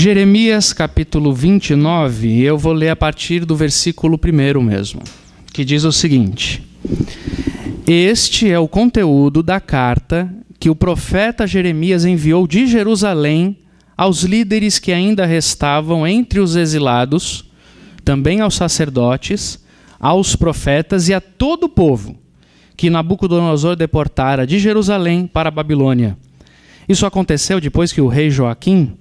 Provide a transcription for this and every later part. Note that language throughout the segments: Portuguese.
Jeremias capítulo 29, eu vou ler a partir do versículo 1 mesmo, que diz o seguinte: Este é o conteúdo da carta que o profeta Jeremias enviou de Jerusalém aos líderes que ainda restavam entre os exilados, também aos sacerdotes, aos profetas e a todo o povo que Nabucodonosor deportara de Jerusalém para a Babilônia. Isso aconteceu depois que o rei Joaquim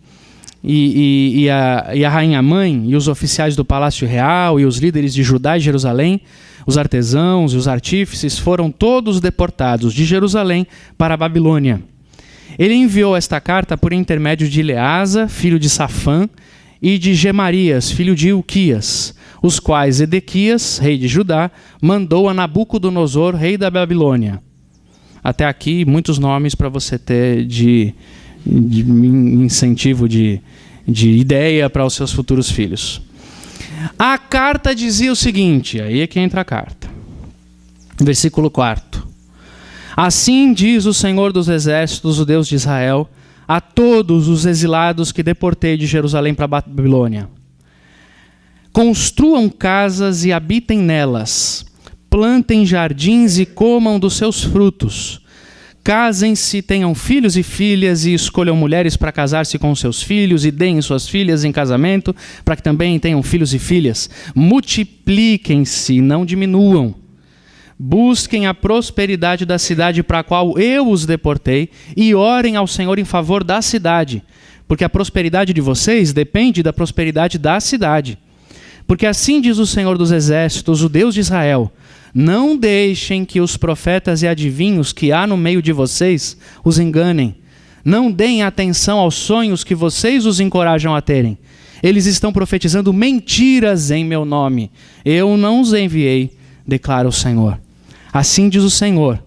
e a rainha mãe e os oficiais do palácio real e os líderes de Judá e Jerusalém, os artesãos e os artífices foram todos deportados de Jerusalém para a Babilônia. Ele enviou esta carta por intermédio de Eleasa, filho de Safã, e de Gemarias, filho de Ilquias, os quais Edequias, rei de Judá, mandou a Nabucodonosor, rei da Babilônia. Até aqui, muitos nomes para você ter de incentivo, de ideia para os seus futuros filhos. A carta dizia o seguinte, aí é que entra a carta. Versículo 4. Assim diz o Senhor dos Exércitos, o Deus de Israel, a todos os exilados que deportei de Jerusalém para a Babilônia. Construam casas e habitem nelas, plantem jardins e comam dos seus frutos. Casem-se, tenham filhos e filhas e escolham mulheres para casar-se com seus filhos e deem suas filhas em casamento para que também tenham filhos e filhas. Multipliquem-se, não diminuam. Busquem a prosperidade da cidade para a qual eu os deportei e orem ao Senhor em favor da cidade, porque a prosperidade de vocês depende da prosperidade da cidade. Porque assim diz o Senhor dos Exércitos, o Deus de Israel: não deixem que os profetas e adivinhos que há no meio de vocês os enganem. Não deem atenção aos sonhos que vocês os encorajam a terem. Eles estão profetizando mentiras em meu nome. Eu não os enviei, declara o Senhor. Assim diz o Senhor: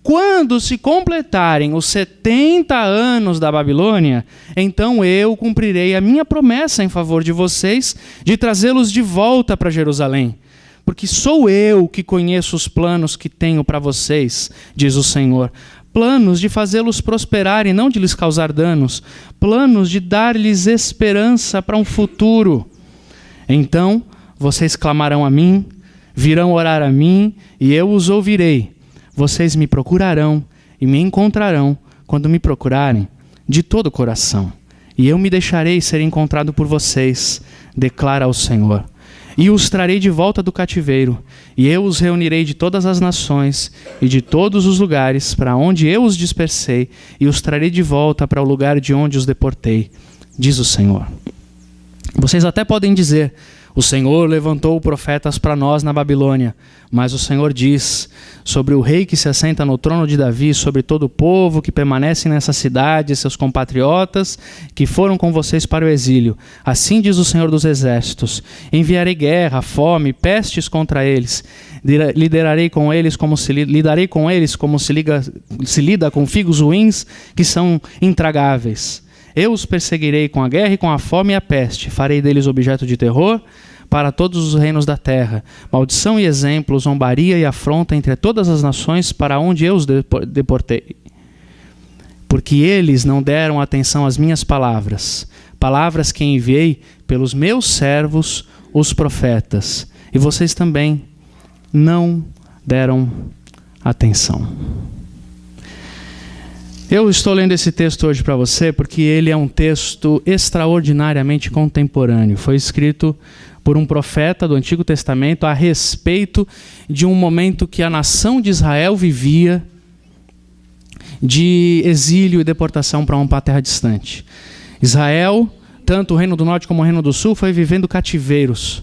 quando se completarem os 70 anos da Babilônia, então eu cumprirei a minha promessa em favor de vocês de trazê-los de volta para Jerusalém. Porque sou eu que conheço os planos que tenho para vocês, diz o Senhor. Planos de fazê-los prosperar e não de lhes causar danos. Planos de dar-lhes esperança para um futuro. Então vocês clamarão a mim, virão orar a mim e eu os ouvirei. Vocês me procurarão e me encontrarão quando me procurarem de todo o coração. E eu me deixarei ser encontrado por vocês, declara o Senhor. E os trarei de volta do cativeiro, e eu os reunirei de todas as nações e de todos os lugares para onde eu os dispersei, e os trarei de volta para o lugar de onde os deportei, diz o Senhor. Vocês até podem dizer: o Senhor levantou profetas para nós na Babilônia, mas o Senhor diz sobre o rei que se assenta no trono de Davi, sobre todo o povo que permanece nessa cidade, seus compatriotas que foram com vocês para o exílio. Assim diz o Senhor dos Exércitos: enviarei guerra, fome, pestes contra eles. Lidarei com eles como se lida com figos ruins que são intragáveis. Eu os perseguirei com a guerra e com a fome e a peste. Farei deles objeto de terror para todos os reinos da terra. Maldição e exemplo, zombaria e afronta entre todas as nações para onde eu os deportei. Porque eles não deram atenção às minhas palavras, palavras que enviei pelos meus servos, os profetas. E vocês também não deram atenção. Eu estou lendo esse texto hoje para você porque ele é um texto extraordinariamente contemporâneo. Foi escrito por um profeta do Antigo Testamento a respeito de um momento que a nação de Israel vivia de exílio e deportação para uma terra distante. Israel, tanto o Reino do Norte como o Reino do Sul, foi vivendo cativeiros.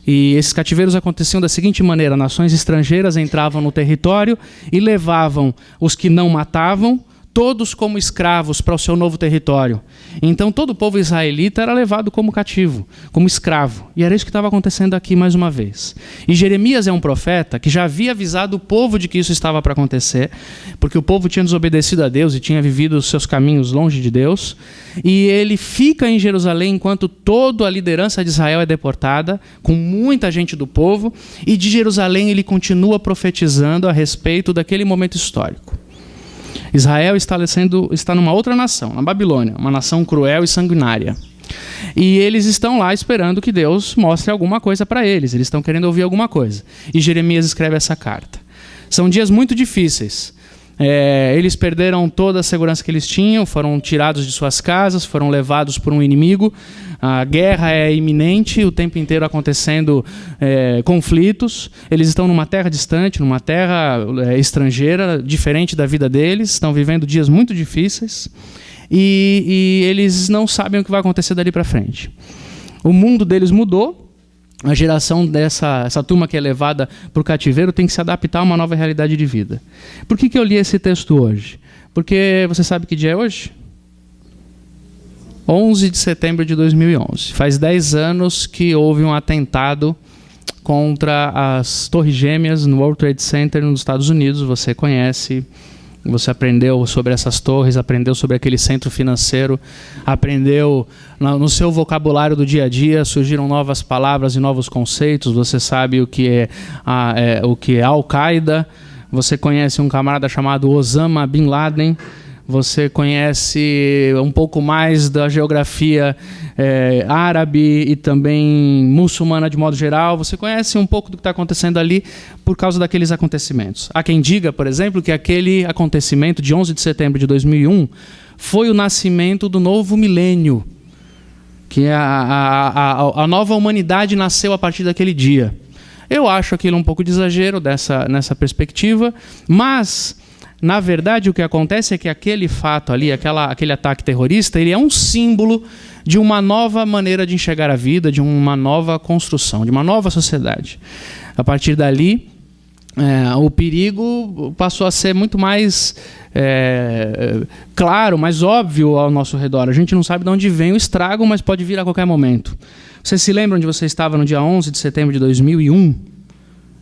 E esses cativeiros aconteciam da seguinte maneira: nações estrangeiras entravam no território e levavam os que não matavam, todos como escravos para o seu novo território. Então todo o povo israelita era levado como cativo, como escravo. E era isso que estava acontecendo aqui mais uma vez. E Jeremias é um profeta que já havia avisado o povo de que isso estava para acontecer, porque o povo tinha desobedecido a Deus e tinha vivido os seus caminhos longe de Deus. E ele fica em Jerusalém enquanto toda a liderança de Israel é deportada, com muita gente do povo. E de Jerusalém ele continua profetizando a respeito daquele momento histórico. Israel está numa outra nação, na Babilônia, uma nação cruel e sanguinária. E eles estão lá esperando que Deus mostre alguma coisa para eles. Eles estão querendo ouvir alguma coisa. E Jeremias escreve essa carta. São dias muito difíceis. Eles perderam toda a segurança que eles tinham, foram tirados de suas casas, foram levados por um inimigo. A guerra é iminente, o tempo inteiro acontecendo conflitos. Eles estão numa terra distante, numa terra estrangeira, diferente da vida deles, estão vivendo dias muito difíceis e eles não sabem o que vai acontecer dali para frente. O mundo deles mudou. A geração essa turma que é levada para o cativeiro tem que se adaptar a uma nova realidade de vida. Por que eu li esse texto hoje? Porque você sabe que dia é hoje? 11 de setembro de 2011. Faz 10 anos que houve um atentado contra as Torres Gêmeas no World Trade Center nos Estados Unidos. Você conhece, você aprendeu sobre essas torres, aprendeu sobre aquele centro financeiro, aprendeu no seu vocabulário do dia a dia, surgiram novas palavras e novos conceitos. Você sabe o que é Al-Qaeda, você conhece um camarada chamado Osama Bin Laden, você conhece um pouco mais da geografia árabe e também muçulmana de modo geral. Você conhece um pouco do que está acontecendo ali por causa daqueles acontecimentos. Há quem diga, por exemplo, que aquele acontecimento de 11 de setembro de 2001 foi o nascimento do novo milênio, que a nova humanidade nasceu a partir daquele dia. Eu acho aquilo um pouco de exagero nessa perspectiva, mas na verdade, o que acontece é que aquele fato ali, aquele ataque terrorista, ele é um símbolo de uma nova maneira de enxergar a vida, de uma nova construção, de uma nova sociedade. A partir dali, o perigo passou a ser muito mais claro, mais óbvio ao nosso redor. A gente não sabe de onde vem o estrago, mas pode vir a qualquer momento. Você se lembra onde você estava no dia 11 de setembro de 2001?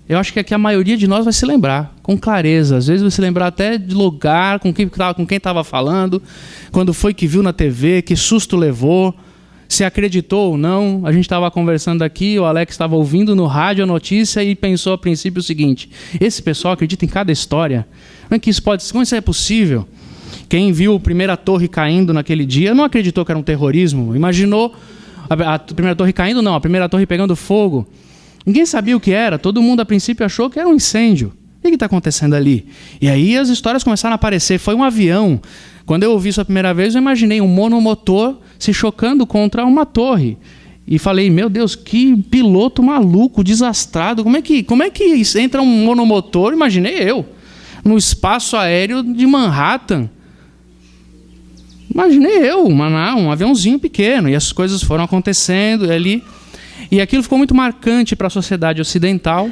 Eu acho que aqui a maioria de nós vai se lembrar, com clareza. Às vezes vai se lembrar até de lugar, com quem estava falando, quando foi que viu na TV, que susto levou, se acreditou ou não. A gente estava conversando aqui, o Alex estava ouvindo no rádio a notícia e pensou a princípio o seguinte: esse pessoal acredita em cada história. Como isso é possível? Quem viu a primeira torre caindo naquele dia não acreditou que era um terrorismo. Imaginou a primeira torre caindo, não, a primeira torre pegando fogo. Ninguém sabia o que era, todo mundo a princípio achou que era um incêndio. O que está acontecendo ali? E aí as histórias começaram a aparecer. Foi um avião. Quando eu ouvi isso a primeira vez, eu imaginei um monomotor se chocando contra uma torre. E falei, meu Deus, que piloto maluco, desastrado. Como é que entra um monomotor, imaginei eu, no espaço aéreo de Manhattan? Imaginei eu, um aviãozinho pequeno. E as coisas foram acontecendo ali. E aquilo ficou muito marcante para a sociedade ocidental,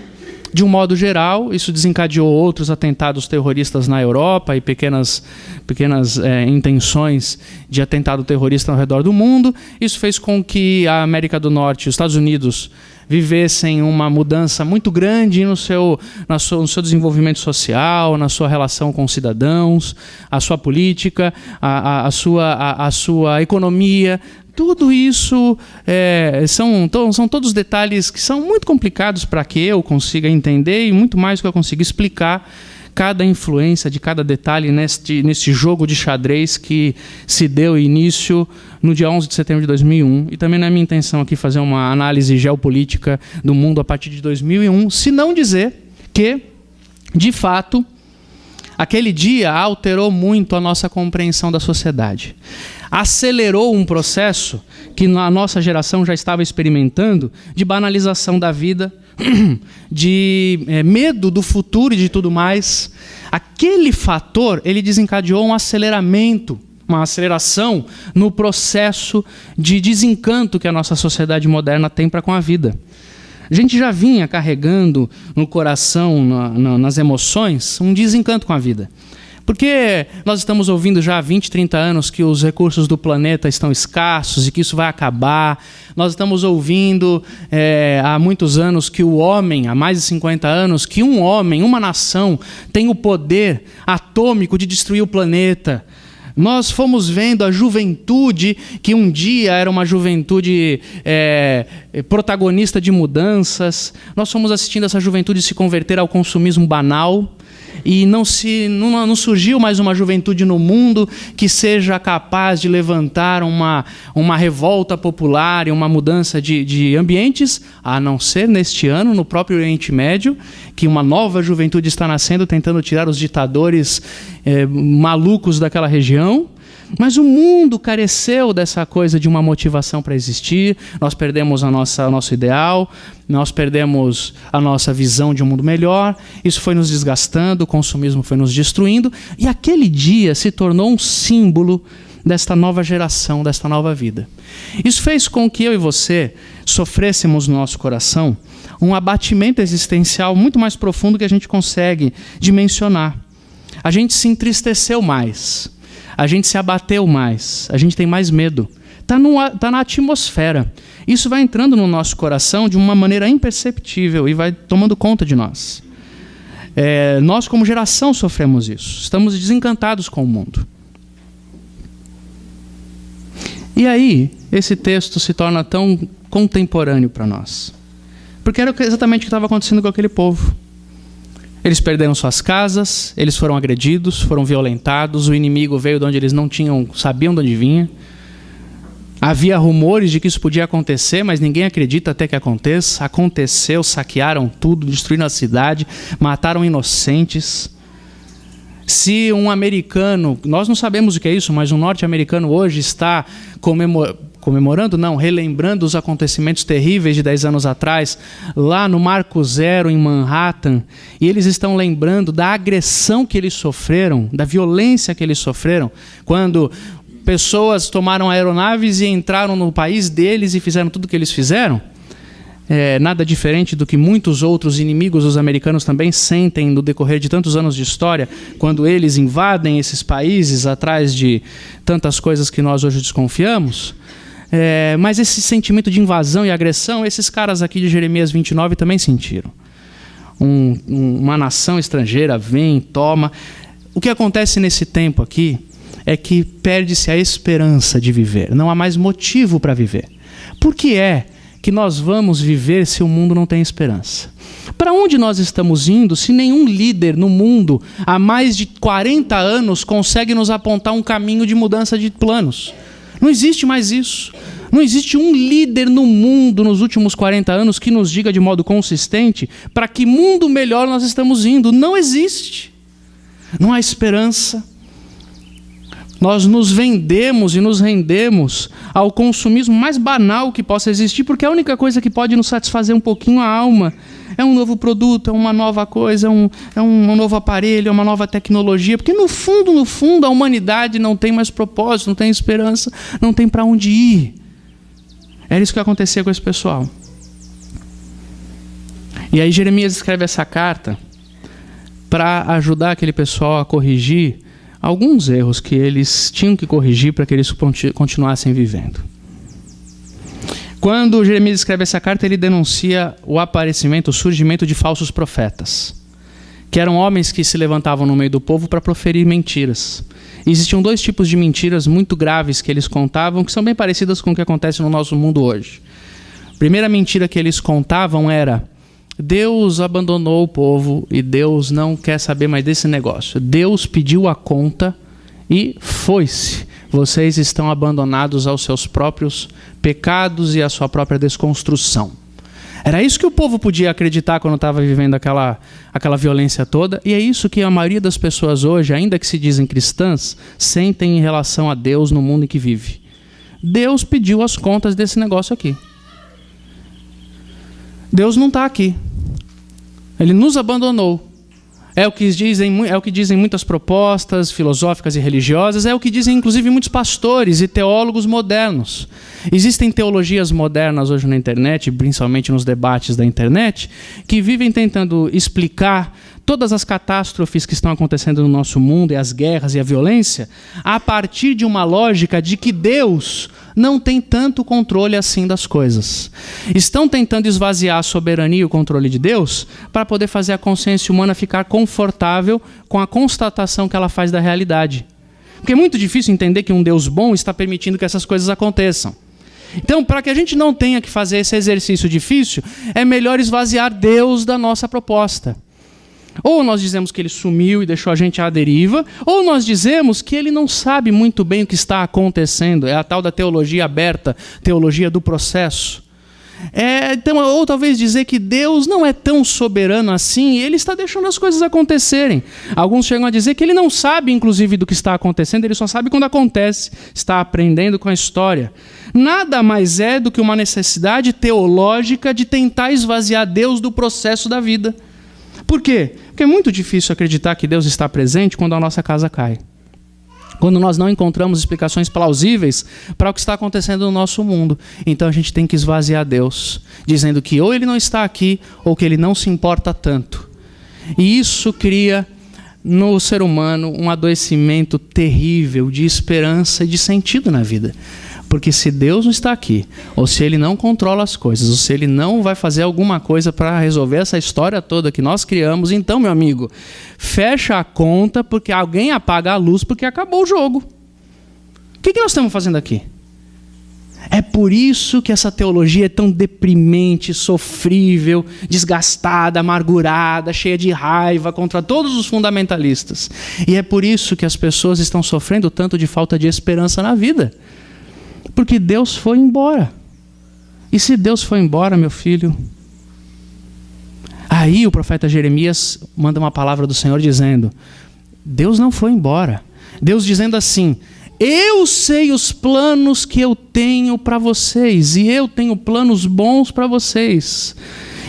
de um modo geral. Isso desencadeou outros atentados terroristas na Europa e pequenas intenções de atentado terrorista ao redor do mundo. Isso fez com que a América do Norte e os Estados Unidos vivessem uma mudança muito grande no seu desenvolvimento social, na sua relação com os cidadãos, a sua política, a sua economia. Tudo isso são todos detalhes que são muito complicados para que eu consiga entender e muito mais que eu consiga explicar cada influência de cada detalhe nesse jogo de xadrez que se deu início no dia 11 de setembro de 2001. E também não é minha intenção aqui fazer uma análise geopolítica do mundo a partir de 2001, se não dizer que, de fato, aquele dia alterou muito a nossa compreensão da sociedade. Acelerou um processo que a nossa geração já estava experimentando de banalização da vida, de medo do futuro e de tudo mais. Aquele fator, ele desencadeou um aceleramento, uma aceleração no processo de desencanto que a nossa sociedade moderna tem para com a vida. A gente já vinha carregando no coração, nas emoções, um desencanto com a vida. Porque nós estamos ouvindo já há 20, 30 anos que os recursos do planeta estão escassos e que isso vai acabar. Nós estamos ouvindo há muitos anos que o homem, há mais de 50 anos, que um homem, uma nação, tem o poder atômico de destruir o planeta. Nós fomos vendo a juventude, que um dia era uma juventude protagonista de mudanças. Nós fomos assistindo essa juventude se converter ao consumismo banal. e não surgiu mais uma juventude no mundo que seja capaz de levantar uma revolta popular e uma mudança de ambientes, a não ser neste ano, no próprio Oriente Médio, que uma nova juventude está nascendo tentando tirar os ditadores malucos daquela região. Mas o mundo careceu dessa coisa de uma motivação para existir. Nós perdemos o nosso ideal, nós perdemos a nossa visão de um mundo melhor. Isso foi nos desgastando, o consumismo foi nos destruindo. E aquele dia se tornou um símbolo desta nova geração, desta nova vida. Isso fez com que eu e você sofrêssemos no nosso coração um abatimento existencial muito mais profundo que a gente consegue dimensionar. A gente se entristeceu mais. A gente se abateu mais, a gente tem mais medo. Está na atmosfera. Isso vai entrando no nosso coração de uma maneira imperceptível e vai tomando conta de nós. Nós, como geração, sofremos isso. Estamos desencantados com o mundo. E aí, esse texto se torna tão contemporâneo para nós. Porque era exatamente o que estava acontecendo com aquele povo. Eles perderam suas casas, eles foram agredidos, foram violentados, o inimigo veio de onde eles não sabiam de onde vinha. Havia rumores de que isso podia acontecer, mas ninguém acredita até que aconteça. Aconteceu, saquearam tudo, destruíram a cidade, mataram inocentes. Se um americano, nós não sabemos o que é isso, mas um norte-americano hoje está relembrando os acontecimentos terríveis de 10 anos atrás, lá no Marco Zero, em Manhattan, e eles estão lembrando da agressão que eles sofreram, da violência que eles sofreram, quando pessoas tomaram aeronaves e entraram no país deles e fizeram tudo o que eles fizeram. Nada diferente do que muitos outros inimigos dos americanos também sentem no decorrer de tantos anos de história, quando eles invadem esses países atrás de tantas coisas que nós hoje desconfiamos. Mas esse sentimento de invasão e agressão, esses caras aqui de Jeremias 29 também sentiram. Uma nação estrangeira vem, toma. O que acontece nesse tempo aqui é que perde-se a esperança de viver. Não há mais motivo para viver. Por que é que nós vamos viver se o mundo não tem esperança? Para onde nós estamos indo se nenhum líder no mundo há mais de 40 anos consegue nos apontar um caminho de mudança de planos? Não existe mais isso. Não existe um líder no mundo nos últimos 40 anos que nos diga de modo consistente para que mundo melhor nós estamos indo. Não existe. Não há esperança. Nós nos vendemos e nos rendemos ao consumismo mais banal que possa existir, porque a única coisa que pode nos satisfazer um pouquinho a alma é um novo produto, é uma nova coisa, é um novo aparelho, é uma nova tecnologia, porque no fundo, a humanidade não tem mais propósito, não tem esperança, não tem para onde ir. Era isso que acontecia com esse pessoal. E aí Jeremias escreve essa carta para ajudar aquele pessoal a corrigir alguns erros que eles tinham que corrigir para que eles continuassem vivendo. Quando Jeremias escreve essa carta, ele denuncia o surgimento de falsos profetas, que eram homens que se levantavam no meio do povo para proferir mentiras. E existiam 2 tipos de mentiras muito graves que eles contavam, que são bem parecidas com o que acontece no nosso mundo hoje. A primeira mentira que eles contavam era: Deus abandonou o povo e Deus não quer saber mais desse negócio. Deus pediu a conta e foi-se. Vocês estão abandonados aos seus próprios pecados e à sua própria desconstrução. Era isso que o povo podia acreditar quando estava vivendo aquela violência toda. E é isso que a maioria das pessoas hoje, ainda que se dizem cristãs, sentem em relação a Deus no mundo em que vive. Deus pediu as contas desse negócio aqui. Deus não está aqui. Ele nos abandonou. É o que dizem muitas propostas filosóficas e religiosas, é o que dizem inclusive muitos pastores e teólogos modernos. Existem teologias modernas hoje na internet, principalmente nos debates da internet, que vivem tentando explicar todas as catástrofes que estão acontecendo no nosso mundo, e as guerras e a violência, a partir de uma lógica de que Deus não tem tanto controle assim das coisas. Estão tentando esvaziar a soberania e o controle de Deus para poder fazer a consciência humana ficar confortável com a constatação que ela faz da realidade. Porque é muito difícil entender que um Deus bom está permitindo que essas coisas aconteçam. Então, para que a gente não tenha que fazer esse exercício difícil, é melhor esvaziar Deus da nossa proposta. Ou nós dizemos que ele sumiu e deixou a gente à deriva, ou nós dizemos que ele não sabe muito bem o que está acontecendo. É a tal da teologia aberta, teologia do processo. Então, ou talvez dizer que Deus não é tão soberano assim e ele está deixando as coisas acontecerem. Alguns chegam a dizer que ele não sabe, inclusive, do que está acontecendo, ele só sabe quando acontece, está aprendendo com a história. Nada mais é do que uma necessidade teológica de tentar esvaziar Deus do processo da vida. Por quê? Porque é muito difícil acreditar que Deus está presente quando a nossa casa cai. Quando nós não encontramos explicações plausíveis para o que está acontecendo no nosso mundo. Então a gente tem que esvaziar Deus, dizendo que ou ele não está aqui, ou que ele não se importa tanto. E isso cria no ser humano um adoecimento terrível de esperança e de sentido na vida. Porque se Deus não está aqui, ou se ele não controla as coisas, ou se ele não vai fazer alguma coisa para resolver essa história toda que nós criamos, então, meu amigo, fecha a conta porque alguém apaga a luz porque acabou o jogo. O que nós estamos fazendo aqui? É por isso que essa teologia é tão deprimente, sofrível, desgastada, amargurada, cheia de raiva contra todos os fundamentalistas. E é por isso que as pessoas estão sofrendo tanto de falta de esperança na vida. Porque Deus foi embora. E se Deus foi embora, meu filho? Aí o profeta Jeremias manda uma palavra do Senhor dizendo: Deus não foi embora. Deus dizendo assim: eu sei os planos que eu tenho para vocês, e eu tenho planos bons para vocês.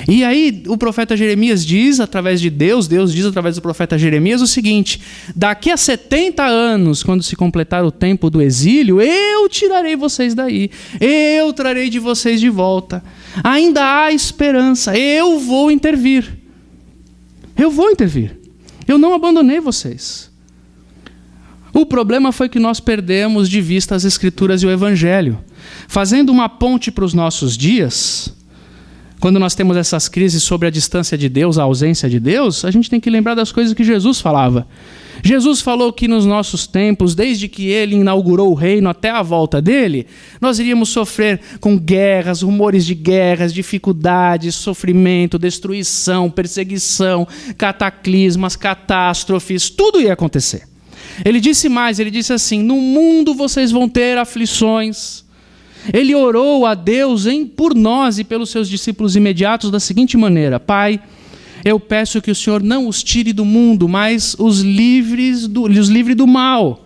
E aí o profeta Jeremias diz, através de Deus diz através do profeta Jeremias o seguinte: daqui a 70 anos, quando se completar o tempo do exílio, eu tirarei vocês daí, eu trarei de vocês de volta. Ainda há esperança, eu vou intervir. Eu vou intervir. Eu não abandonei vocês. O problema foi que nós perdemos de vista as Escrituras e o Evangelho. Fazendo uma ponte para os nossos dias, quando nós temos essas crises sobre a distância de Deus, a ausência de Deus, a gente tem que lembrar das coisas que Jesus falava. Jesus falou que nos nossos tempos, desde que ele inaugurou o reino até a volta dele, nós iríamos sofrer com guerras, rumores de guerras, dificuldades, sofrimento, destruição, perseguição, cataclismas, catástrofes, tudo ia acontecer. Ele disse mais, ele disse assim: no mundo vocês vão ter aflições. Ele orou a Deus por nós e pelos seus discípulos imediatos da seguinte maneira: Pai, eu peço que o Senhor não os tire do mundo, mas os livre do mal.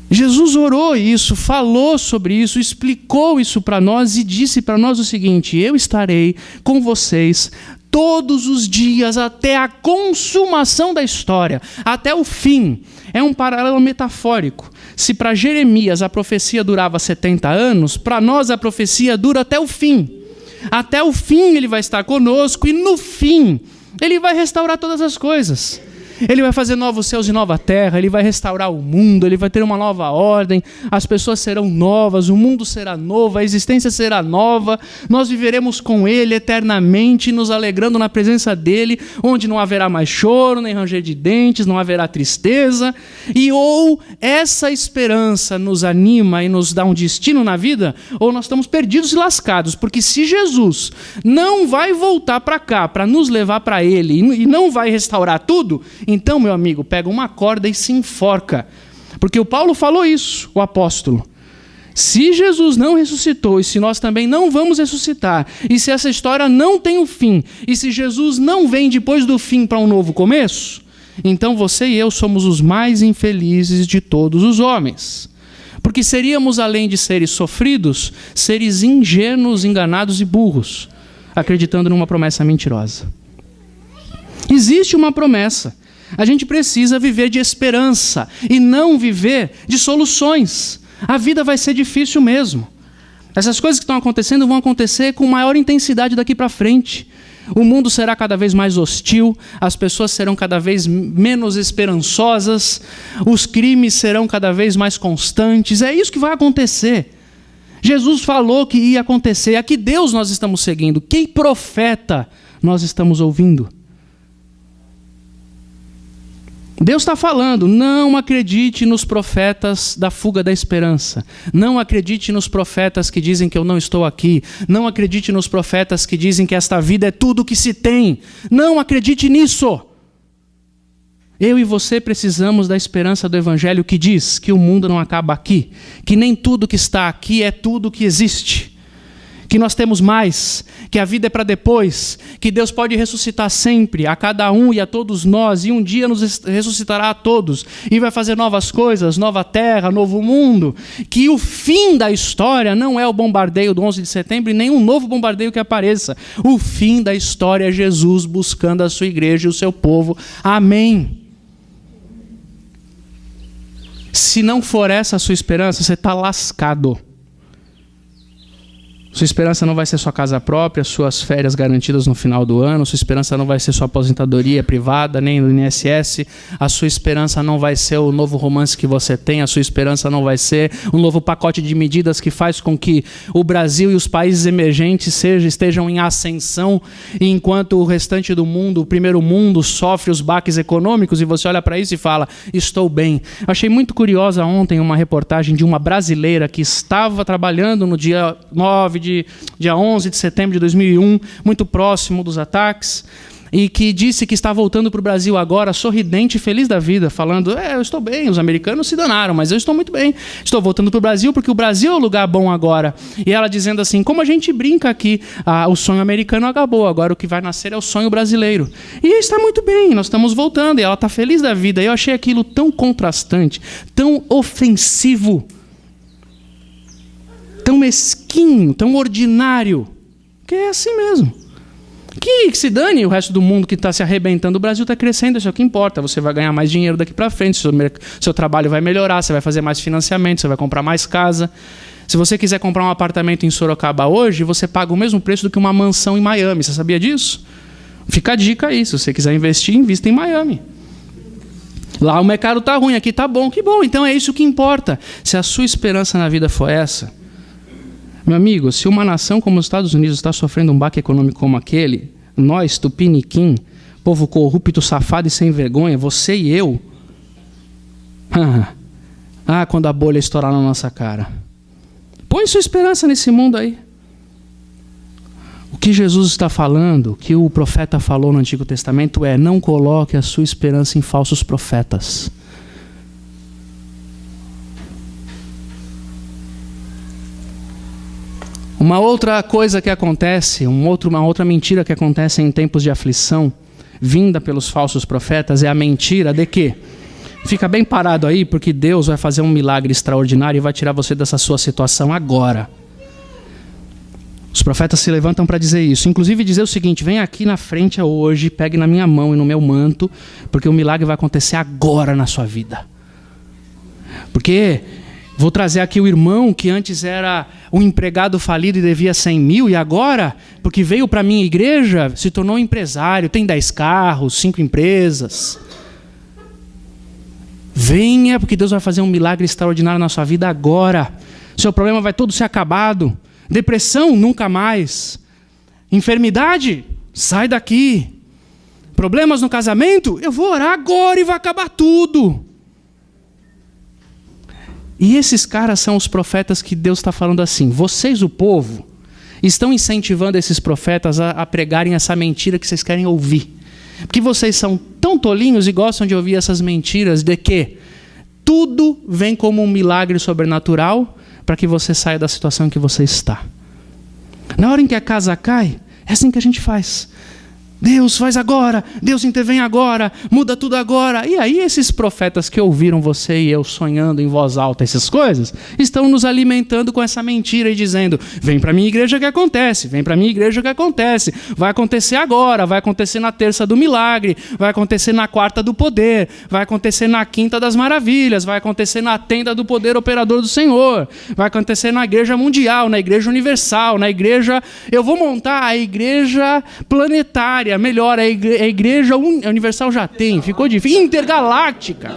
Jesus orou isso, falou sobre isso, explicou isso para nós e disse para nós o seguinte: eu estarei com vocês todos os dias até a consumação da história, até o fim. É um paralelo metafórico. Se para Jeremias a profecia durava 70 anos, para nós a profecia dura até o fim. Até o fim ele vai estar conosco e no fim ele vai restaurar todas as coisas. Ele vai fazer novos céus e nova terra, ele vai restaurar o mundo, ele vai ter uma nova ordem, as pessoas serão novas, o mundo será novo, a existência será nova, nós viveremos com ele eternamente, nos alegrando na presença dele, onde não haverá mais choro, nem ranger de dentes, não haverá tristeza. E ou essa esperança nos anima e nos dá um destino na vida, ou nós estamos perdidos e lascados, porque se Jesus não vai voltar para cá, para nos levar para ele, e não vai restaurar tudo, então, meu amigo, pega uma corda e se enforca. Porque o Paulo falou isso, o apóstolo. Se Jesus não ressuscitou, e se nós também não vamos ressuscitar, e se essa história não tem um fim, e se Jesus não vem depois do fim para um novo começo, então você e eu somos os mais infelizes de todos os homens. Porque seríamos, além de seres sofridos, seres ingênuos, enganados e burros, acreditando numa promessa mentirosa. Existe uma promessa. A gente precisa viver de esperança e não viver de soluções. A vida vai ser difícil mesmo. Essas coisas que estão acontecendo vão acontecer com maior intensidade daqui para frente. O mundo será cada vez mais hostil, as pessoas serão cada vez menos esperançosas, os crimes serão cada vez mais constantes. É isso que vai acontecer. Jesus falou que ia acontecer. A que Deus nós estamos seguindo? Que profeta nós estamos ouvindo? Deus está falando, não acredite nos profetas da fuga da esperança. Não acredite nos profetas que dizem que eu não estou aqui. Não acredite nos profetas que dizem que esta vida é tudo o que se tem. Não acredite nisso. Eu e você precisamos da esperança do Evangelho que diz que o mundo não acaba aqui. Que nem tudo que está aqui é tudo que existe. Que nós temos mais, que a vida é para depois, que Deus pode ressuscitar sempre, a cada um e a todos nós, e um dia nos ressuscitará a todos, e vai fazer novas coisas, nova terra, novo mundo, que o fim da história não é o bombardeio do 11 de setembro, e nem um novo bombardeio que apareça. O fim da história é Jesus buscando a sua igreja e o seu povo. Amém. Se não for essa a sua esperança, você está lascado. Sua esperança não vai ser sua casa própria, suas férias garantidas no final do ano. Sua esperança não vai ser sua aposentadoria privada, nem do INSS. A sua esperança não vai ser o novo romance que você tem. A sua esperança não vai ser um novo pacote de medidas que faz com que o Brasil e os países emergentes estejam em ascensão, enquanto o restante do mundo, o primeiro mundo, sofre os baques econômicos, e você olha para isso e fala, estou bem. Eu achei muito curiosa ontem uma reportagem de uma brasileira que estava trabalhando no dia 11 de setembro de 2001, muito próximo dos ataques, e que disse que está voltando para o Brasil agora, sorridente e feliz da vida, falando, eu estou bem, os americanos se danaram, mas eu estou muito bem, estou voltando para o Brasil porque o Brasil é o lugar bom agora. E ela dizendo assim, como a gente brinca aqui, o sonho americano acabou, agora o que vai nascer é o sonho brasileiro. E está muito bem, nós estamos voltando, e ela está feliz da vida. E eu achei aquilo tão contrastante, tão ofensivo, tão mesquinho, tão ordinário, que é assim mesmo. Que se dane o resto do mundo que está se arrebentando, o Brasil está crescendo, isso é o que importa, você vai ganhar mais dinheiro daqui para frente, seu trabalho vai melhorar, você vai fazer mais financiamento, você vai comprar mais casa. Se você quiser comprar um apartamento em Sorocaba hoje, você paga o mesmo preço do que uma mansão em Miami, você sabia disso? Fica a dica aí, se você quiser investir, invista em Miami. Lá o mercado está ruim, aqui está bom, que bom, então é isso que importa. Se a sua esperança na vida for essa, meu amigo, se uma nação como os Estados Unidos está sofrendo um baque econômico como aquele, nós, tupiniquim, povo corrupto, safado e sem vergonha, você e eu, quando a bolha estourar na nossa cara. Põe sua esperança nesse mundo aí. O que Jesus está falando, o que o profeta falou no Antigo Testamento é, não coloque a sua esperança em falsos profetas. Uma outra coisa que acontece, uma outra mentira que acontece em tempos de aflição, vinda pelos falsos profetas, é a mentira de que fica bem parado aí, porque Deus vai fazer um milagre extraordinário e vai tirar você dessa sua situação agora. Os profetas se levantam para dizer isso, inclusive dizer o seguinte, vem aqui na frente hoje, pegue na minha mão e no meu manto, porque o milagre vai acontecer agora na sua vida. Porque vou trazer aqui o irmão que antes era um empregado falido e devia 100 mil, e agora, porque veio para a minha igreja, se tornou empresário, tem 10 carros, 5 empresas. Venha, porque Deus vai fazer um milagre extraordinário na sua vida agora. Seu problema vai todo ser acabado. Depressão, nunca mais. Enfermidade, sai daqui. Problemas no casamento, eu vou orar agora e vai acabar tudo. E esses caras são os profetas que Deus está falando assim. Vocês, o povo, estão incentivando esses profetas a pregarem essa mentira que vocês querem ouvir. Porque vocês são tão tolinhos e gostam de ouvir essas mentiras de que tudo vem como um milagre sobrenatural para que você saia da situação em que você está. Na hora em que a casa cai, é assim que a gente faz. Deus faz agora, Deus intervém agora, muda tudo agora. E aí esses profetas que ouviram você e eu sonhando em voz alta essas coisas, estão nos alimentando com essa mentira e dizendo, vem para a minha igreja que acontece, vem para a minha igreja que acontece. Vai acontecer agora, vai acontecer na terça do milagre, vai acontecer na quarta do poder, vai acontecer na quinta das maravilhas, vai acontecer na tenda do poder operador do Senhor, vai acontecer na igreja mundial, na igreja universal, na igreja... Eu vou montar a igreja planetária, melhor, a igreja universal já tem, ficou difícil. Intergaláctica.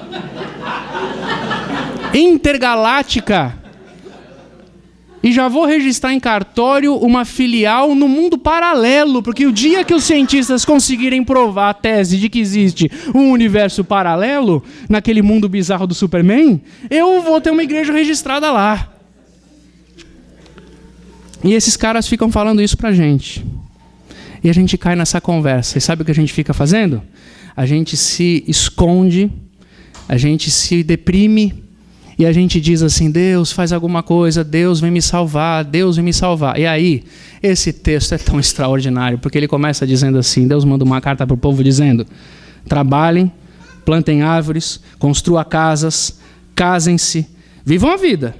E já vou registrar em cartório uma filial no mundo paralelo, porque o dia que os cientistas conseguirem provar a tese de que existe um universo paralelo, naquele mundo bizarro do Superman, eu vou ter uma igreja registrada lá. E esses caras ficam falando isso pra gente. E a gente cai nessa conversa. E sabe o que a gente fica fazendo? A gente se esconde, a gente se deprime, e a gente diz assim, Deus, faz alguma coisa, Deus vem me salvar, Deus vem me salvar. E aí, esse texto é tão extraordinário, porque ele começa dizendo assim, Deus manda uma carta para o povo dizendo, trabalhem, plantem árvores, construam casas, casem-se, vivam a vida.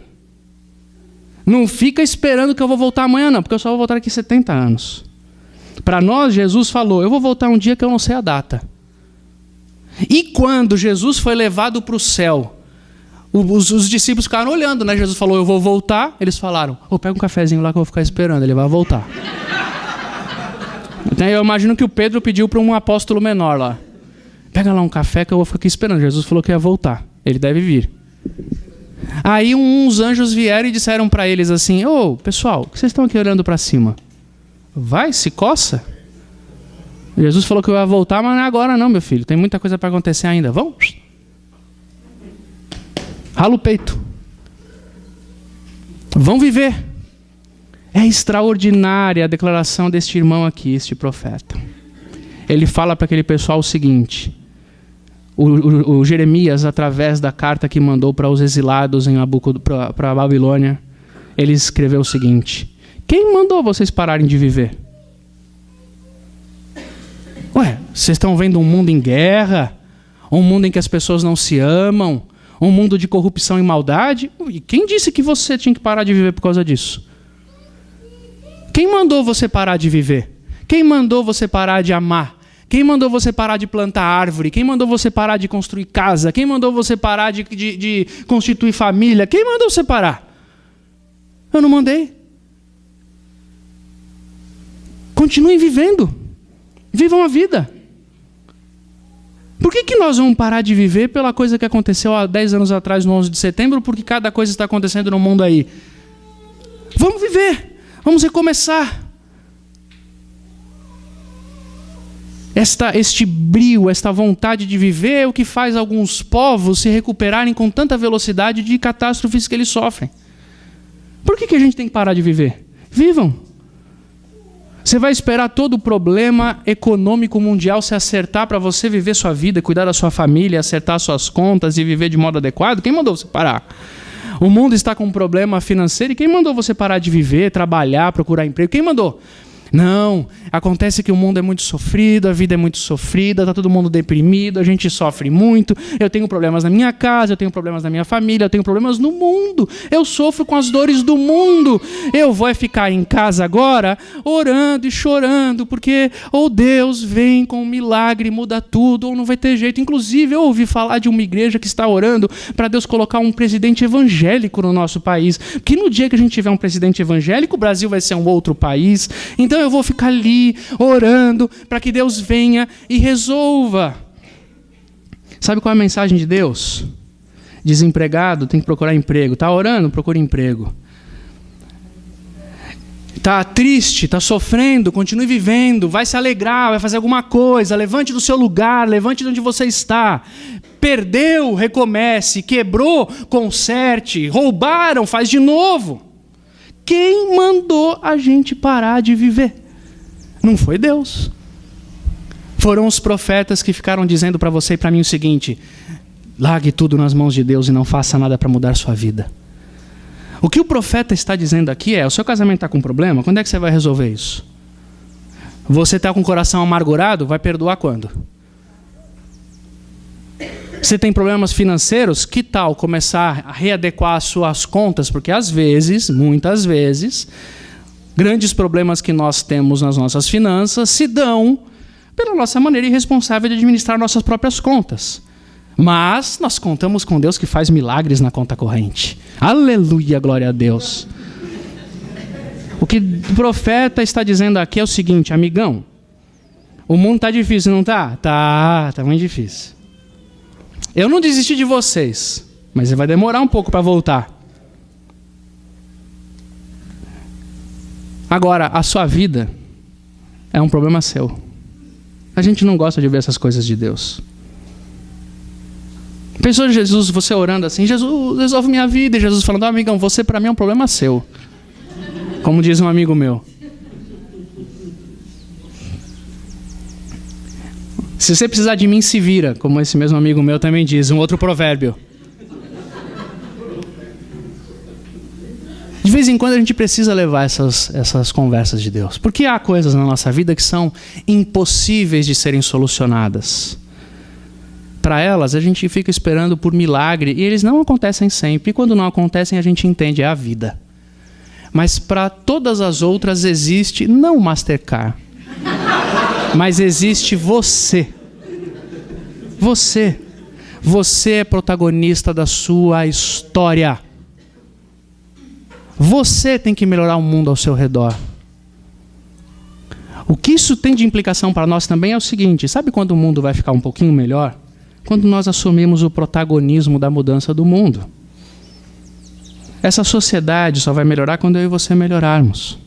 Não fica esperando que eu vou voltar amanhã não, porque eu só vou voltar daqui 70 anos. Para nós, Jesus falou, eu vou voltar um dia que eu não sei a data. E quando Jesus foi levado para o céu, os discípulos ficaram olhando, né? Jesus falou, eu vou voltar. Eles falaram, pega um cafezinho lá que eu vou ficar esperando, ele vai voltar. Então eu imagino que o Pedro pediu para um apóstolo menor lá, pega lá um café que eu vou ficar aqui esperando. Jesus falou que ia voltar, ele deve vir. Aí uns anjos vieram e disseram para eles assim, pessoal, o que vocês estão aqui olhando para cima? Vai, se coça. Jesus falou que eu ia voltar, mas não é agora não, meu filho. Tem muita coisa para acontecer ainda. Vamos? Rala o peito. Vão viver. É extraordinária a declaração deste irmão aqui, este profeta. Ele fala para aquele pessoal o seguinte, o Jeremias, através da carta que mandou para os exilados para a Babilônia, ele escreveu o seguinte, quem mandou vocês pararem de viver? Vocês estão vendo um mundo em guerra? Um mundo em que as pessoas não se amam? Um mundo de corrupção e maldade? E quem disse que você tinha que parar de viver por causa disso? Quem mandou você parar de viver? Quem mandou você parar de amar? Quem mandou você parar de plantar árvore? Quem mandou você parar de construir casa? Quem mandou você parar de constituir família? Quem mandou você parar? Eu não mandei. Continuem vivendo. Vivam a vida. Por que nós vamos parar de viver pela coisa que aconteceu há 10 anos atrás, no 11 de setembro, porque cada coisa está acontecendo no mundo aí? Vamos viver. Vamos recomeçar. Este brio, esta vontade de viver é o que faz alguns povos se recuperarem com tanta velocidade de catástrofes que eles sofrem. Por que a gente tem que parar de viver? Vivam. Você vai esperar todo o problema econômico mundial se acertar para você viver sua vida, cuidar da sua família, acertar suas contas e viver de modo adequado? Quem mandou você parar? O mundo está com um problema financeiro e quem mandou você parar de viver, trabalhar, procurar emprego? Quem mandou? Não, acontece que o mundo é muito sofrido, a vida é muito sofrida, está todo mundo deprimido, a gente sofre muito, eu tenho problemas na minha casa, eu tenho problemas na minha família, eu tenho problemas no mundo, eu sofro com as dores do mundo, eu vou ficar em casa agora orando e chorando, porque ou Deus vem com um milagre, muda tudo, ou não vai ter jeito. Inclusive eu ouvi falar de uma igreja que está orando para Deus colocar um presidente evangélico no nosso país, que no dia que a gente tiver um presidente evangélico, o Brasil vai ser um outro país. Então eu vou ficar ali orando para que Deus venha e resolva. Sabe qual é a mensagem de Deus? Desempregado tem que procurar emprego. Está orando? Procura emprego. Está triste, está sofrendo, continue vivendo, vai se alegrar, vai fazer alguma coisa, levante do seu lugar, levante de onde você está. Perdeu, recomece, quebrou, conserte, roubaram, faz de novo. Quem mandou a gente parar de viver? Não foi Deus. Foram os profetas que ficaram dizendo para você e para mim o seguinte: largue tudo nas mãos de Deus e não faça nada para mudar sua vida. O que o profeta está dizendo aqui é: o seu casamento está com problema? Quando é que você vai resolver isso? Você está com o coração amargurado? Vai perdoar quando? Você tem problemas financeiros? Que tal começar a readequar as suas contas? Porque às vezes, muitas vezes, grandes problemas que nós temos nas nossas finanças se dão pela nossa maneira irresponsável de administrar nossas próprias contas. Mas nós contamos com Deus que faz milagres na conta corrente. Aleluia, glória a Deus. O que o profeta está dizendo aqui é o seguinte: amigão, o mundo está difícil, não está? Tá muito difícil. Eu não desisti de vocês, mas vai demorar um pouco para voltar. Agora, a sua vida é um problema seu. A gente não gosta de ver essas coisas de Deus. Pensou Jesus, você orando assim, Jesus, resolve minha vida. E Jesus falando, amigão, você para mim é um problema seu. Como diz um amigo meu. Se você precisar de mim, se vira. Como esse mesmo amigo meu também diz, um outro provérbio. De vez em quando a gente precisa levar essas conversas de Deus. Porque há coisas na nossa vida que são impossíveis de serem solucionadas. Para elas, a gente fica esperando por milagre e eles não acontecem sempre. E quando não acontecem, a gente entende, é a vida. Mas para todas as outras existe, não o Mastercard, mas existe você. Você. Você é protagonista da sua história. Você tem que melhorar o mundo ao seu redor. O que isso tem de implicação para nós também é o seguinte, sabe quando o mundo vai ficar um pouquinho melhor? Quando nós assumimos o protagonismo da mudança do mundo. Essa sociedade só vai melhorar quando eu e você melhorarmos.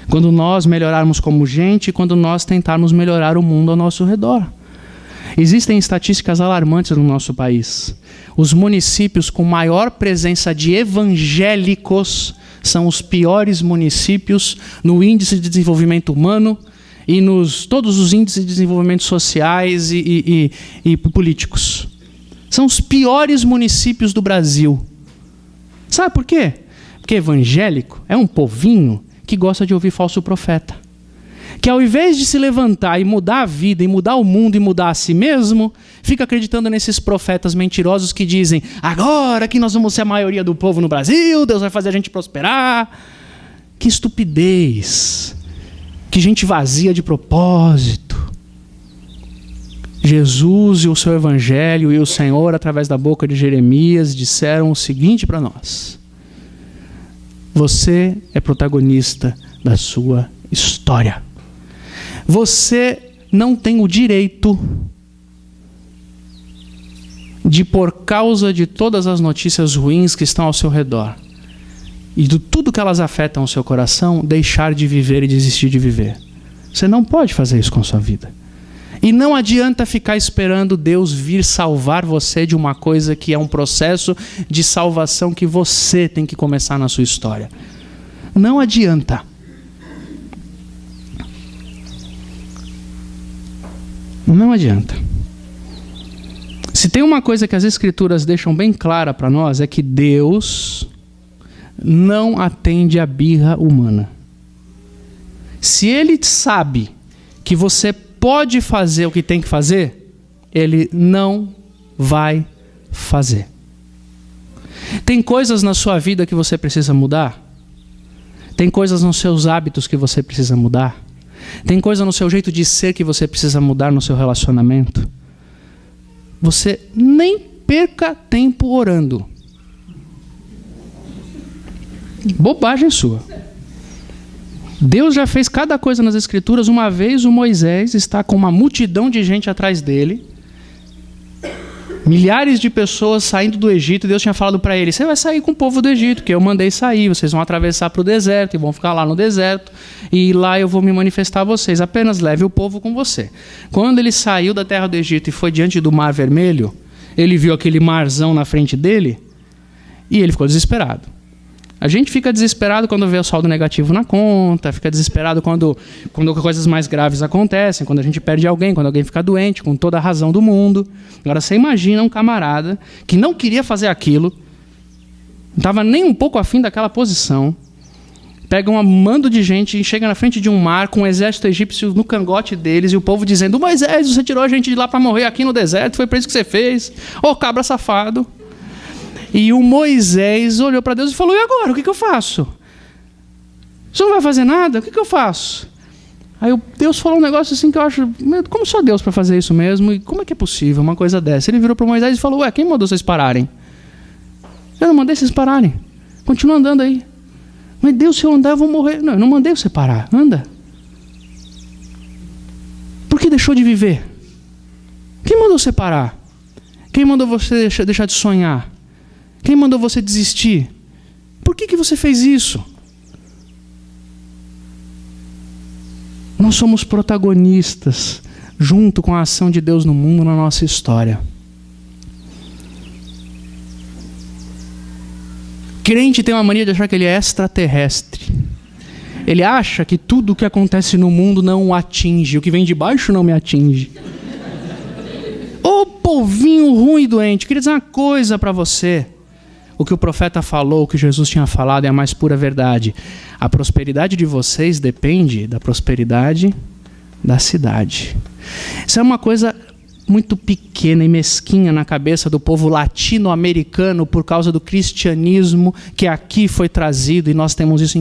Quando nós melhorarmos como gente e quando nós tentarmos melhorar o mundo ao nosso redor. Existem estatísticas alarmantes no nosso país. Os municípios com maior presença de evangélicos são os piores municípios no índice de desenvolvimento humano e todos os índices de desenvolvimento sociais e políticos. São os piores municípios do Brasil. Sabe por quê? Porque evangélico é um povinho que gosta de ouvir falso profeta. Que ao invés de se levantar e mudar a vida, e mudar o mundo, e mudar a si mesmo, fica acreditando nesses profetas mentirosos que dizem, agora que nós vamos ser a maioria do povo no Brasil, Deus vai fazer a gente prosperar. Que estupidez. Que gente vazia de propósito. Jesus e o seu evangelho e o Senhor, através da boca de Jeremias, disseram o seguinte para nós. Você é protagonista da sua história. Você não tem o direito de, por causa de todas as notícias ruins que estão ao seu redor e de tudo que elas afetam o seu coração, deixar de viver e desistir de viver. Você não pode fazer isso com a sua vida. E não adianta ficar esperando Deus vir salvar você de uma coisa que é um processo de salvação que você tem que começar na sua história. Não adianta. Não adianta. Se tem uma coisa que as Escrituras deixam bem clara para nós, é que Deus não atende a birra humana. Se Ele sabe que você pode fazer o que tem que fazer, Ele não vai fazer. Tem coisas na sua vida que você precisa mudar? Tem coisas nos seus hábitos que você precisa mudar? Tem coisa no seu jeito de ser que você precisa mudar no seu relacionamento? Você nem perca tempo orando. Bobagem sua. Deus já fez cada coisa nas Escrituras. Uma vez o Moisés está com uma multidão de gente atrás dele. Milhares de pessoas saindo do Egito. Deus tinha falado para ele, você vai sair com o povo do Egito, que eu mandei sair. Vocês vão atravessar para o deserto e vão ficar lá no deserto. E lá eu vou me manifestar a vocês. Apenas leve o povo com você. Quando ele saiu da terra do Egito e foi diante do Mar Vermelho, ele viu aquele marzão na frente dele e ele ficou desesperado. A gente fica desesperado quando vê o saldo negativo na conta, fica desesperado quando coisas mais graves acontecem, quando a gente perde alguém, quando alguém fica doente, com toda a razão do mundo. Agora você imagina um camarada que não queria fazer aquilo, não estava nem um pouco afim daquela posição, pega um mando de gente e chega na frente de um mar com um exército egípcio no cangote deles e o povo dizendo, Moisés, você tirou a gente de lá para morrer aqui no deserto, foi por isso que você fez, ô cabra safado. E o Moisés olhou para Deus e falou, e agora, o que eu faço? Você não vai fazer nada? O que eu faço? Aí Deus falou um negócio assim que eu acho, como só Deus para fazer isso mesmo? E como é que é possível uma coisa dessa? Ele virou para Moisés e falou, quem mandou vocês pararem? Eu não mandei vocês pararem. Continua andando aí. Mas Deus, se eu andar eu vou morrer. Não, eu não mandei você parar. Anda. Por que deixou de viver? Quem mandou você parar? Quem mandou você deixar de sonhar? Quem mandou você desistir? Por que você fez isso? Nós somos protagonistas, junto com a ação de Deus no mundo, na nossa história. Crente tem uma mania de achar que ele é extraterrestre. Ele acha que tudo o que acontece no mundo não o atinge, o que vem de baixo não me atinge. Ô povinho ruim e doente, eu queria dizer uma coisa para você. O que o profeta falou, o que Jesus tinha falado é a mais pura verdade. A prosperidade de vocês depende da prosperidade da cidade. Isso é uma coisa muito pequena e mesquinha na cabeça do povo latino-americano por causa do cristianismo que aqui foi trazido e nós temos isso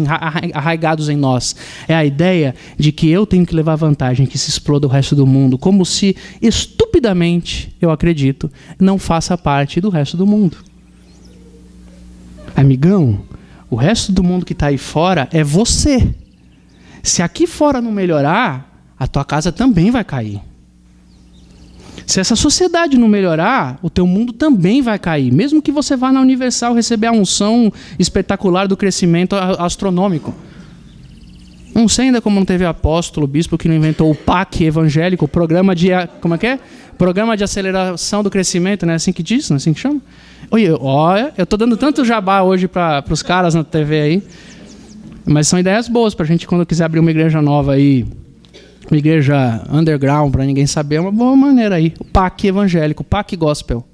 arraigados em nós. É a ideia de que eu tenho que levar vantagem, que se exploda o resto do mundo, como se estupidamente, eu acredito, não faça parte do resto do mundo. Amigão, o resto do mundo que está aí fora é você. Se aqui fora não melhorar, a tua casa também vai cair. Se essa sociedade não melhorar, o teu mundo também vai cair. Mesmo que você vá na Universal receber a unção espetacular do crescimento astronômico. Não sei ainda como não teve apóstolo, bispo que não inventou o PAC evangélico, programa de... Como é que é? Programa de aceleração do crescimento, não é assim que diz? Não é assim que chama? Olha, eu estou dando tanto jabá hoje para os caras na TV aí. Mas são ideias boas para a gente quando quiser abrir uma igreja nova aí. Uma igreja underground, para ninguém saber, é uma boa maneira aí. O PAC evangélico, o PAC gospel.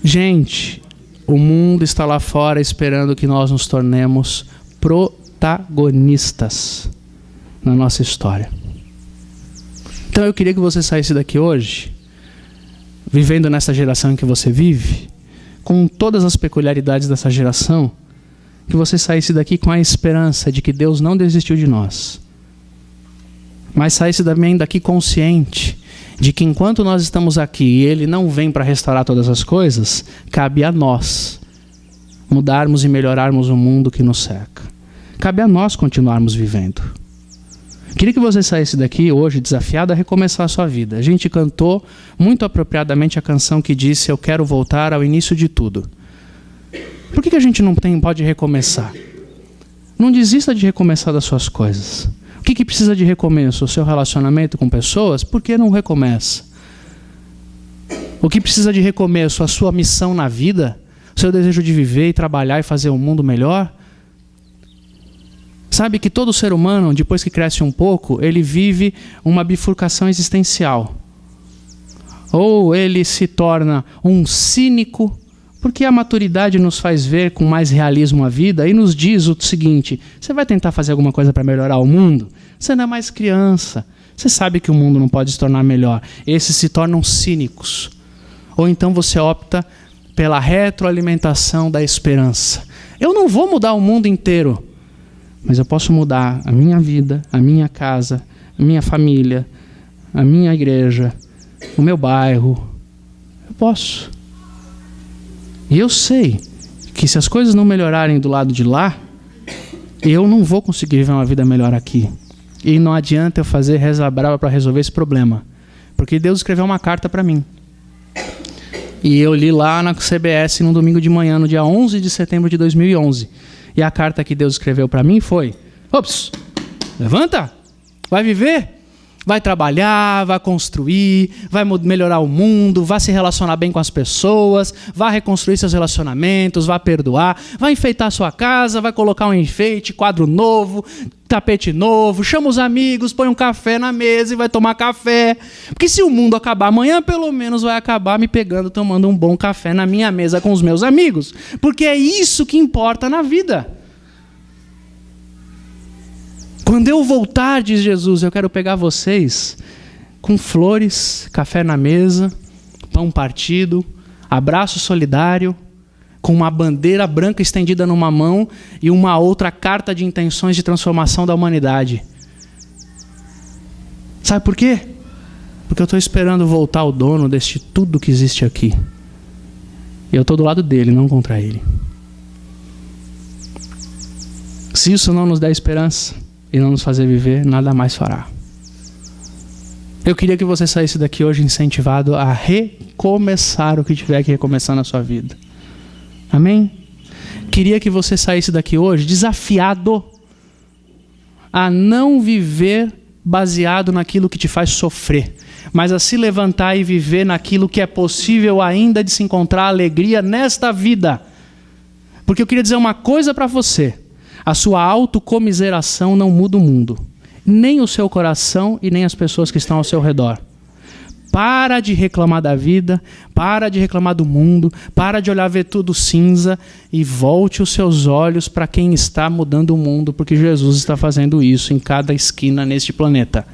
Gente, o mundo está lá fora esperando que nós nos tornemos protagonistas na nossa história. Então eu queria que você saísse daqui hoje, vivendo nessa geração em que você vive, com todas as peculiaridades dessa geração, que você saísse daqui com a esperança de que Deus não desistiu de nós. Mas saísse também daqui consciente de que enquanto nós estamos aqui e Ele não vem para restaurar todas as coisas, cabe a nós mudarmos e melhorarmos o mundo que nos cerca. Cabe a nós continuarmos vivendo. Queria que você saísse daqui hoje desafiado a recomeçar a sua vida. A gente cantou muito apropriadamente a canção que disse: eu quero voltar ao início de tudo. Por que a gente não pode recomeçar? Não desista de recomeçar das suas coisas. O que precisa de recomeço? O seu relacionamento com pessoas? Por que não recomeça? O que precisa de recomeço? A sua missão na vida? O seu desejo de viver e trabalhar e fazer o mundo melhor? Sabe que todo ser humano, depois que cresce um pouco, ele vive uma bifurcação existencial. Ou ele se torna um cínico, porque a maturidade nos faz ver com mais realismo a vida e nos diz o seguinte: você vai tentar fazer alguma coisa para melhorar o mundo? Você não é mais criança. Você sabe que o mundo não pode se tornar melhor. Esses se tornam cínicos. Ou então você opta pela retroalimentação da esperança. Eu não vou mudar o mundo inteiro, mas eu posso mudar a minha vida, a minha casa, a minha família, a minha igreja, o meu bairro. Eu posso. E eu sei que se as coisas não melhorarem do lado de lá, eu não vou conseguir viver uma vida melhor aqui. E não adianta eu fazer reza brava para resolver esse problema. Porque Deus escreveu uma carta para mim. E eu li lá na CBS no domingo de manhã, no dia 11 de setembro de 2011. E a carta que Deus escreveu para mim foi: ops, levanta, vai viver. Vai trabalhar, vai construir, vai melhorar o mundo, vai se relacionar bem com as pessoas, vai reconstruir seus relacionamentos, vai perdoar, vai enfeitar sua casa, vai colocar um enfeite, quadro novo, tapete novo, chama os amigos, põe um café na mesa e vai tomar café. Porque se o mundo acabar amanhã, pelo menos vai acabar me pegando, tomando um bom café na minha mesa com os meus amigos. Porque é isso que importa na vida. Quando eu voltar, diz Jesus, eu quero pegar vocês com flores, café na mesa, pão partido, abraço solidário, com uma bandeira branca estendida numa mão e uma outra carta de intenções de transformação da humanidade. Sabe por quê? Porque eu estou esperando voltar o dono deste tudo que existe aqui. E eu estou do lado dele, não contra ele. Se isso não nos der esperança e não nos fazer viver, nada mais fará. Eu queria que você saísse daqui hoje incentivado a recomeçar o que tiver que recomeçar na sua vida. Amém? Queria que você saísse daqui hoje desafiado a não viver baseado naquilo que te faz sofrer, mas a se levantar e viver naquilo que é possível ainda de se encontrar alegria nesta vida. Porque eu queria dizer uma coisa para você: a sua autocomiseração não muda o mundo, nem o seu coração e nem as pessoas que estão ao seu redor. Para de reclamar da vida, para de reclamar do mundo, para de olhar ver tudo cinza e volte os seus olhos para quem está mudando o mundo, porque Jesus está fazendo isso em cada esquina neste planeta.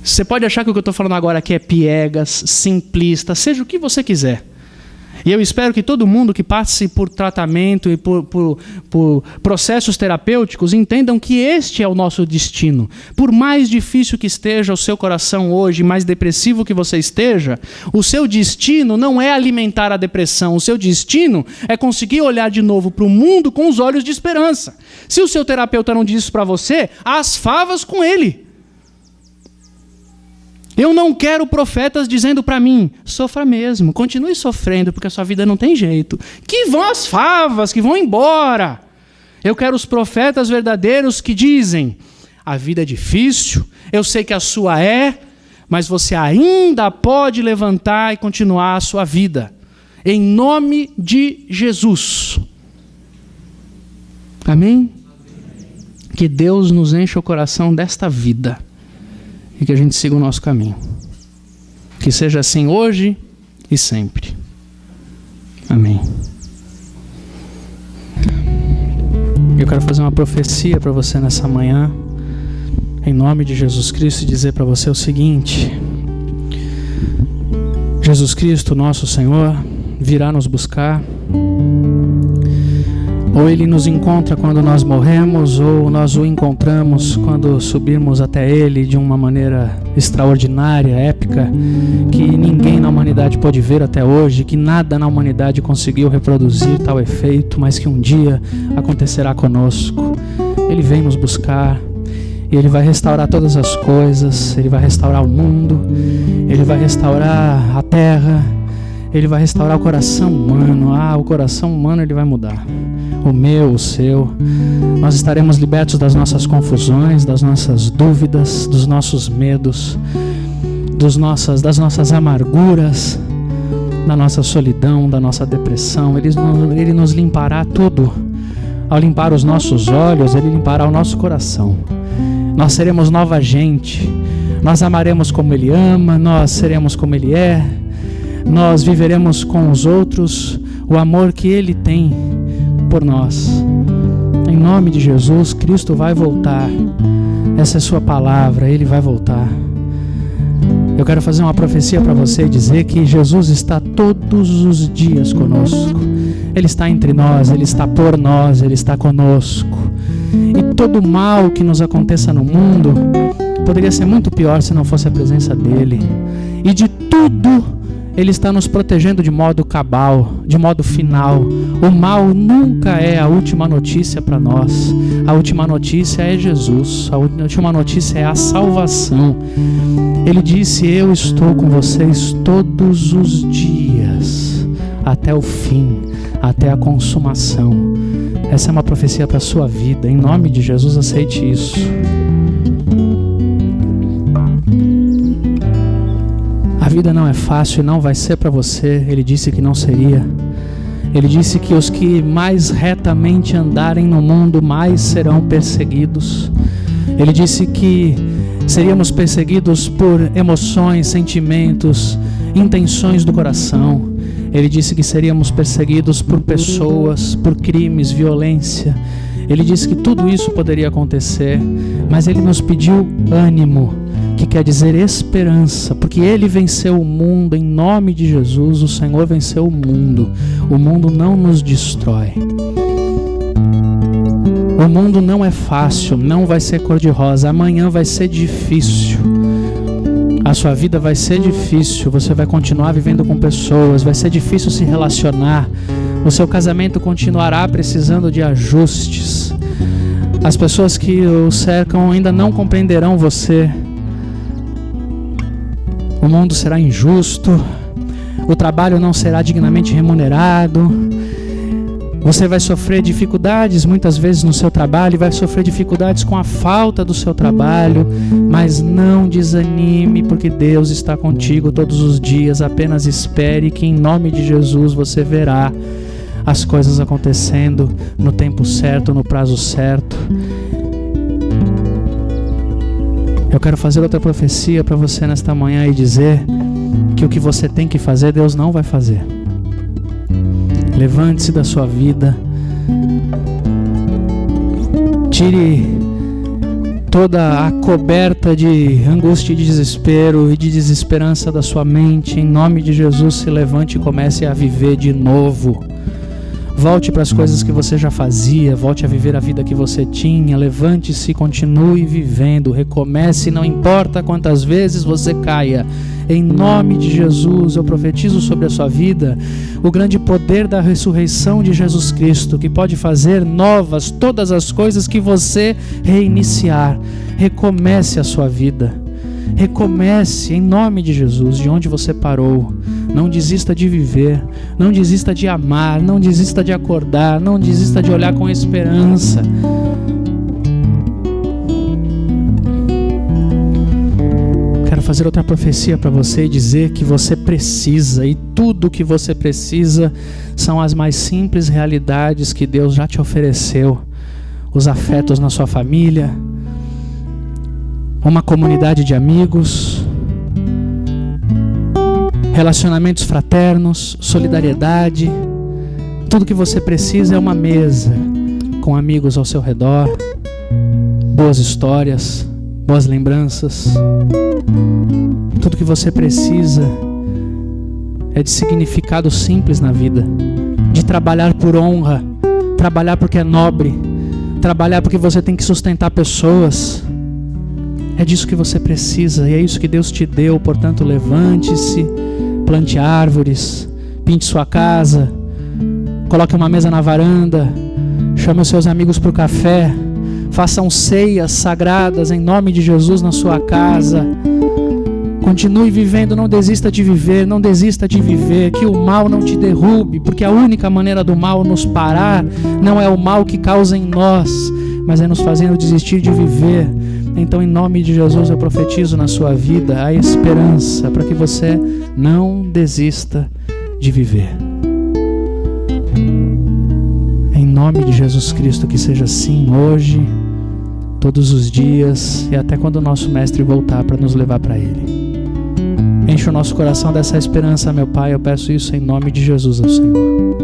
Você pode achar que o que eu estou falando agora aqui é piegas, simplista, seja o que você quiser. E eu espero que todo mundo que passe por tratamento e por processos terapêuticos entendam que este é o nosso destino. Por mais difícil que esteja o seu coração hoje, mais depressivo que você esteja, o seu destino não é alimentar a depressão. O seu destino é conseguir olhar de novo para o mundo com os olhos de esperança. Se o seu terapeuta não diz isso para você, as favas com ele. Eu não quero profetas dizendo para mim, sofra mesmo, continue sofrendo, porque a sua vida não tem jeito. Que vão as favas, que vão embora. Eu quero os profetas verdadeiros que dizem, a vida é difícil, eu sei que a sua é, mas você ainda pode levantar e continuar a sua vida. Em nome de Jesus. Amém? Que Deus nos enche o coração desta vida. E que a gente siga o nosso caminho. Que seja assim hoje e sempre. Amém. Eu quero fazer uma profecia para você nessa manhã, em nome de Jesus Cristo, e dizer para você o seguinte: Jesus Cristo, nosso Senhor, virá nos buscar. Ou Ele nos encontra quando nós morremos, ou nós o encontramos quando subirmos até Ele de uma maneira extraordinária, épica, que ninguém na humanidade pôde ver até hoje, que nada na humanidade conseguiu reproduzir tal efeito, mas que um dia acontecerá conosco. Ele vem nos buscar, e Ele vai restaurar todas as coisas, Ele vai restaurar o mundo, Ele vai restaurar a terra, Ele vai restaurar o coração humano. O coração humano Ele vai mudar. O meu, o seu. Nós estaremos libertos das nossas confusões, das nossas dúvidas, dos nossos medos, das nossas amarguras, da nossa solidão, da nossa depressão. Ele nos limpará tudo. Ao limpar os nossos olhos, Ele limpará o nosso coração. Nós seremos nova gente. Nós amaremos como Ele ama, nós seremos como Ele é. Nós viveremos com os outros o amor que Ele tem por nós. Em nome de Jesus, Cristo vai voltar. Essa é sua palavra, Ele vai voltar. Eu quero fazer uma profecia para você e dizer que Jesus está todos os dias conosco. Ele está entre nós, Ele está por nós, Ele está conosco. E todo mal que nos aconteça no mundo poderia ser muito pior se não fosse a presença dEle. E de tudo Ele está nos protegendo de modo cabal, de modo final. O mal nunca é a última notícia para nós. A última notícia é Jesus. A última notícia é a salvação. Ele disse, eu estou com vocês todos os dias, até o fim, até a consumação. Essa é uma profecia para a sua vida. Em nome de Jesus, aceite isso. A vida não é fácil e não vai ser para você. Ele disse que não seria. Ele disse que os que mais retamente andarem no mundo mais serão perseguidos. Ele disse que seríamos perseguidos por emoções, sentimentos, intenções do coração. Ele disse que seríamos perseguidos por pessoas, por crimes, violência. Ele disse que tudo isso poderia acontecer, mas Ele nos pediu ânimo, que quer dizer esperança, porque Ele venceu o mundo. Em nome de Jesus, o Senhor venceu o mundo. O mundo não nos destrói. O mundo não é fácil, não vai ser cor-de-rosa. Amanhã vai ser difícil. A sua vida vai ser difícil. Você vai continuar vivendo com pessoas. Vai ser difícil se relacionar. O seu casamento continuará precisando de ajustes. As pessoas que o cercam ainda não compreenderão você. O mundo será injusto. O trabalho não será dignamente remunerado. Você vai sofrer dificuldades muitas vezes no seu trabalho, vai sofrer dificuldades com a falta do seu trabalho, mas não desanime, porque Deus está contigo todos os dias. Apenas espere que em nome de Jesus você verá as coisas acontecendo no tempo certo, no prazo certo. Eu quero fazer outra profecia para você nesta manhã e dizer que o que você tem que fazer, Deus não vai fazer. Levante-se da sua vida, tire toda a coberta de angústia e de desespero e de desesperança da sua mente. Em nome de Jesus, se levante e comece a viver de novo. Volte para as coisas que você já fazia, volte a viver a vida que você tinha. Levante-se e continue vivendo. Recomece, não importa quantas vezes você caia. Em nome de Jesus, eu profetizo sobre a sua vida o grande poder da ressurreição de Jesus Cristo, que pode fazer novas todas as coisas que você reiniciar. Recomece a sua vida. Recomece em nome de Jesus, de onde você parou. Não desista de viver, não desista de amar, não desista de acordar, não desista de olhar com esperança. Quero fazer outra profecia para você e dizer que você precisa, e tudo o que você precisa são as mais simples realidades que Deus já te ofereceu. Os afetos na sua família, uma comunidade de amigos, relacionamentos fraternos, solidariedade. Tudo que você precisa é uma mesa com amigos ao seu redor, boas histórias, boas lembranças. Tudo que você precisa é de significado simples na vida, de trabalhar por honra, trabalhar porque é nobre, trabalhar porque você tem que sustentar pessoas. É disso que você precisa e é isso que Deus te deu. Portanto, levante-se, plante árvores, pinte sua casa, coloque uma mesa na varanda, chame os seus amigos para o café, façam ceias sagradas em nome de Jesus na sua casa. Continue vivendo, não desista de viver, não desista de viver, que o mal não te derrube, porque a única maneira do mal nos parar não é o mal que causa em nós, mas é nos fazendo desistir de viver. Então, em nome de Jesus, eu profetizo na sua vida a esperança para que você não desista de viver. Em nome de Jesus Cristo, que seja assim hoje, todos os dias e até quando o nosso Mestre voltar para nos levar para Ele. Enche o nosso coração dessa esperança, meu Pai, eu peço isso em nome de Jesus ao Senhor.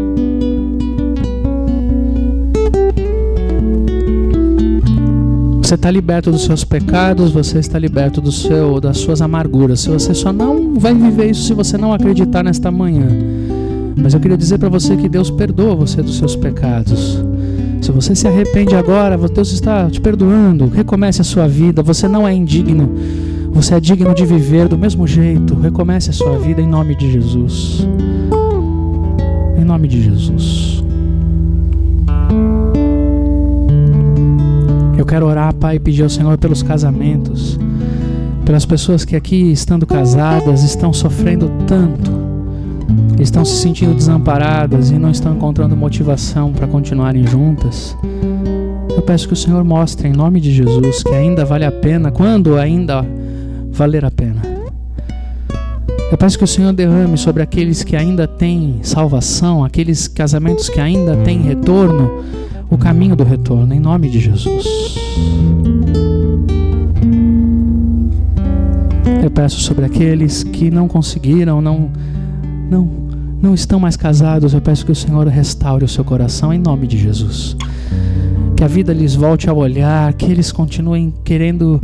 Você está liberto dos seus pecados, você está liberto das suas amarguras. Você só não vai viver isso se você não acreditar nesta manhã. Mas eu queria dizer para você que Deus perdoa você dos seus pecados. Se você se arrepende agora, Deus está te perdoando. Recomece a sua vida. Você não é indigno. Você é digno de viver do mesmo jeito. Recomece a sua vida em nome de Jesus. Em nome de Jesus. Eu quero orar, Pai, e pedir ao Senhor pelos casamentos, pelas pessoas que aqui, estando casadas, estão sofrendo tanto, estão se sentindo desamparadas e não estão encontrando motivação para continuarem juntas. Eu peço que o Senhor mostre, em nome de Jesus, que ainda vale a pena, quando ainda valer a pena. Eu peço que o Senhor derrame sobre aqueles que ainda têm salvação, aqueles casamentos que ainda têm retorno, o caminho do retorno, em nome de Jesus. Eu peço sobre aqueles que não conseguiram, não estão mais casados, eu peço que o Senhor restaure o seu coração, em nome de Jesus. Que a vida lhes volte ao olhar, que eles continuem querendo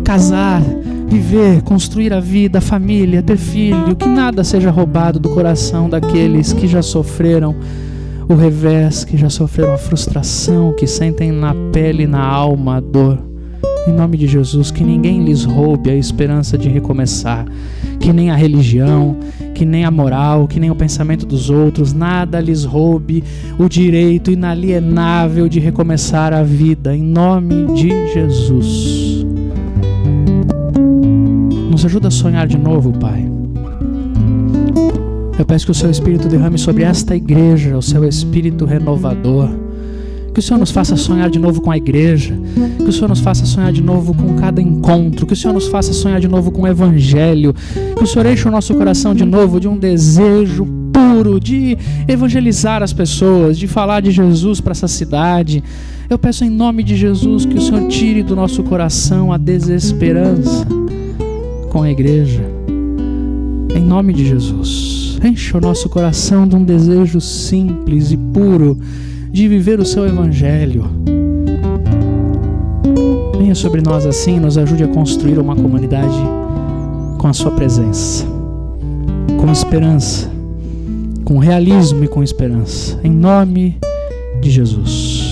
casar, viver, construir a vida, a família, ter filho, que nada seja roubado do coração daqueles que já sofreram o revés, que já sofreram a frustração, que sentem na pele e na alma a dor. Em nome de Jesus, que ninguém lhes roube a esperança de recomeçar, que nem a religião, que nem a moral, que nem o pensamento dos outros, nada lhes roube o direito inalienável de recomeçar a vida, em nome de Jesus. Nos ajuda a sonhar de novo, Pai. Eu peço que o seu Espírito derrame sobre esta igreja o seu Espírito renovador. Que o Senhor nos faça sonhar de novo com a igreja. Que o Senhor nos faça sonhar de novo com cada encontro. Que o Senhor nos faça sonhar de novo com o Evangelho. Que o Senhor enche o nosso coração de novo de um desejo puro de evangelizar as pessoas, de falar de Jesus para essa cidade. Eu peço em nome de Jesus que o Senhor tire do nosso coração a desesperança com a igreja. Em nome de Jesus, enche o nosso coração de um desejo simples e puro de viver o seu Evangelho. Venha sobre nós assim, nos ajude a construir uma comunidade com a sua presença, com esperança, com realismo e com esperança. Em nome de Jesus.